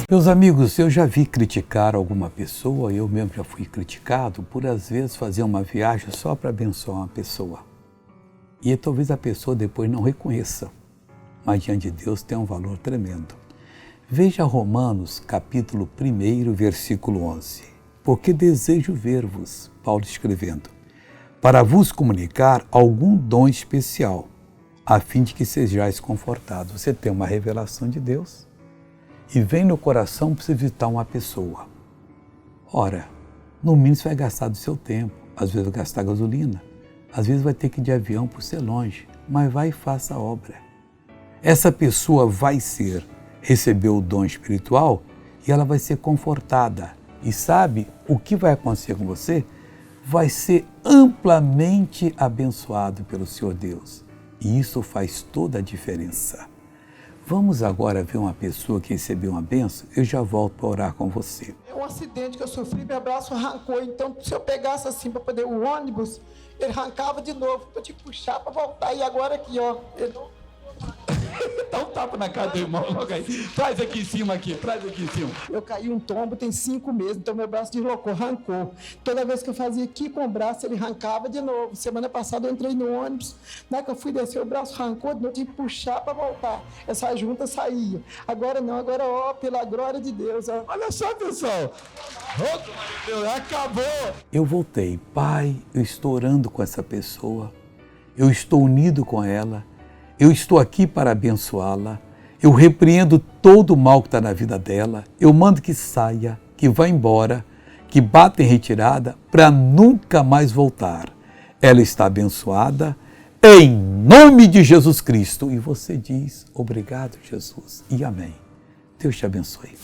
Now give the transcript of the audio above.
Meus amigos, eu já vi criticar alguma pessoa, eu mesmo já fui criticado por às vezes fazer uma viagem só para abençoar uma pessoa. E talvez a pessoa depois não reconheça, mas diante de Deus tem um valor tremendo. Veja Romanos capítulo 1, versículo 11. Porque desejo ver-vos, Paulo escrevendo, para vos comunicar algum dom especial, a fim de que sejais confortados. Você tem uma revelação de Deus e vem no coração para você visitar uma pessoa. Ora, no mínimo você vai gastar do seu tempo, às vezes vai gastar gasolina, às vezes vai ter que ir de avião por ser longe, mas vai e faça a obra. Essa pessoa vai receber o dom espiritual e ela vai ser confortada. E sabe o que vai acontecer com você? Vai ser amplamente abençoado pelo Senhor Deus. E isso faz toda a diferença. Vamos agora ver uma pessoa que recebeu uma bênção. Eu já volto para orar com você. É um acidente que eu sofri, meu braço arrancou. Então, se eu pegasse assim para poder o ônibus, ele arrancava de novo. Eu tinha que puxar para voltar. E agora aqui, ó. Ele não... Dá um tapa na cara do irmão logo aí. Traz aqui em cima aqui, traz aqui em cima. Eu caí um tombo tem 5 meses, então meu braço deslocou, arrancou. Toda vez que eu fazia aqui com o braço, ele arrancava de novo. Semana passada eu entrei no ônibus, na hora que eu fui descer, o braço arrancou, eu tinha que puxar para voltar. Essa junta saía. Agora não, agora ó, pela glória de Deus. Ó. Olha só, pessoal. Oh, Deus, acabou. Eu voltei. Pai, eu estou orando com essa pessoa. Eu estou unido com ela. Eu estou aqui para abençoá-la, eu repreendo todo o mal que está na vida dela, eu mando que saia, que vá embora, que bata em retirada, para nunca mais voltar. Ela está abençoada, em nome de Jesus Cristo. E você diz, obrigado, Jesus, e amém. Deus te abençoe.